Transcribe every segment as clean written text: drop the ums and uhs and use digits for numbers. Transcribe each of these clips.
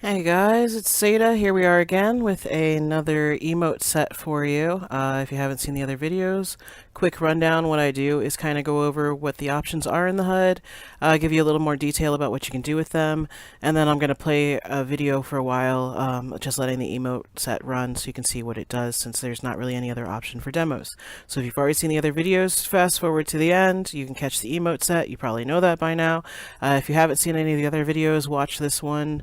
Hey guys, it's Seda. Here we are again with another emote set for you. If you haven't seen the other videos, quick rundown. What I do is kind of go over what the options are in the HUD, give you a little more detail about what you can do with them, and then I'm going to play a video for a while, just letting the emote set run so you can see what it does, since there's not really any other option for demos. So if you've already seen the other videos, fast forward to the end. You can catch the emote set. You probably know that by now. If you haven't seen any of the other videos, watch this one.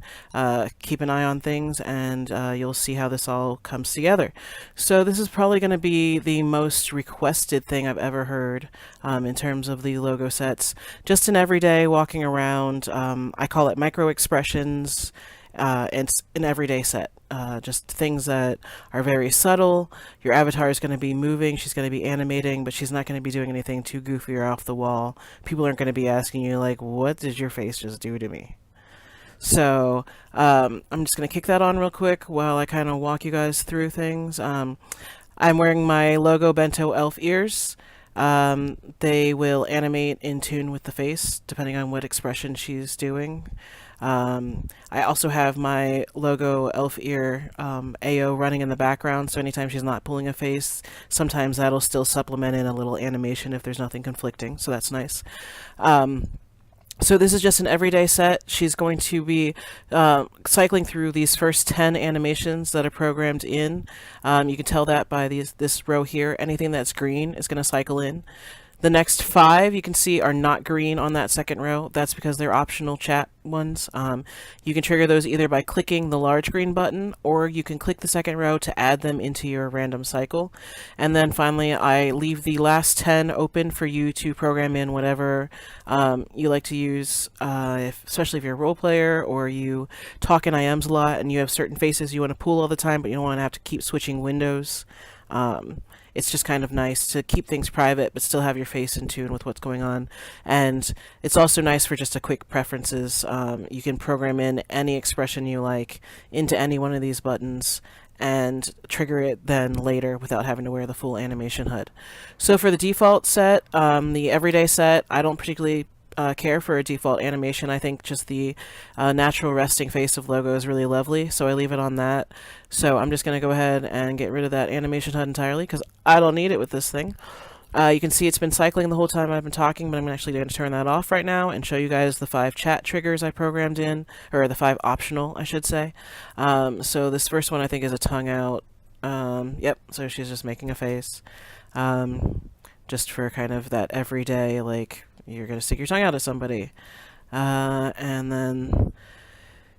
Keep an eye on things, and you'll see how this all comes together. So this is probably going to be the most requested thing I've ever heard in terms of the logo sets. Just an everyday walking around. I call it micro expressions. It's an everyday set. Just things that are very subtle. Your avatar is going to be moving, she's going to be animating, but she's not going to be doing anything too goofy or off the wall. People aren't going to be asking you, like, what did your face just do to me? So I'm just going to kick that on real quick while I kind of walk you guys through things. I'm wearing my logo bento elf ears. They will animate in tune with the face depending on what expression she's doing. I also have my logo elf ear AO running in the background, so anytime she's not pulling a face, sometimes that'll still supplement in a little animation if there's nothing conflicting, so that's nice. So this is just an everyday set. She's going to be cycling through these first 10 animations that are programmed in. You can tell that by this row here. Anything that's green is going to cycle in. The next 5 you can see are not green on that second row. That's because they're optional chat ones. You can trigger those either by clicking the large green button, or you can click the second row to add them into your random cycle. And then finally, I leave the last 10 open for you to program in whatever you like to use, especially if you're a role player or you talk in IMs a lot and you have certain faces you want to pull all the time, but you don't want to have to keep switching windows. It's just kind of nice to keep things private but still have your face in tune with what's going on. And it's also nice for just a quick preferences. You can program in any expression you like into any one of these buttons and trigger it then later without having to wear the full animation HUD. So for the default set, the everyday set, I don't particularly care for a default animation. I think just the natural resting face of logo is really lovely, so I leave it on that. So I'm just going to go ahead and get rid of that animation HUD entirely because I don't need it with this thing. You can see it's been cycling the whole time I've been talking, but I'm actually going to turn that off right now and show you guys the 5 chat triggers I programmed in, or the 5 optional, I should say. So this first one I think is a tongue out. Yep, so she's just making a face. Just for kind of that everyday, like, you're going to stick your tongue out at somebody. And then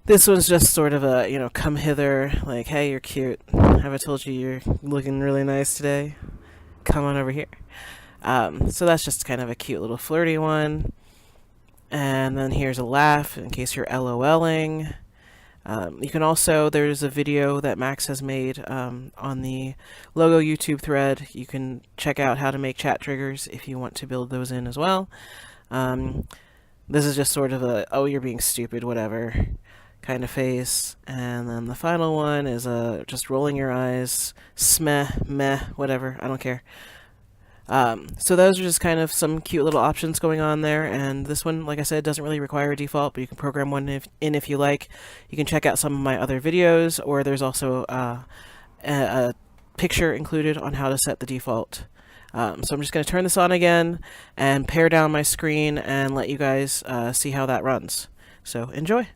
this one's just sort of a, come hither, like, hey, you're cute. Have I told you you're looking really nice today? Come on over here. So that's just kind of a cute little flirty one. And then here's a laugh in case you're LOLing. You can also, there's a video that Max has made on the logo YouTube thread. You can check out how to make chat triggers if you want to build those in as well. This is just sort of a, oh, you're being stupid, whatever kind of face. And then the final one is just rolling your eyes, smeh, meh, whatever, I don't care. So those are just kind of some cute little options going on there, and this one, like I said, doesn't really require a default, but you can program one if you like. You can check out some of my other videos, or there's also a picture included on how to set the default. So I'm just going to turn this on again and pare down my screen and let you guys see how that runs. So enjoy!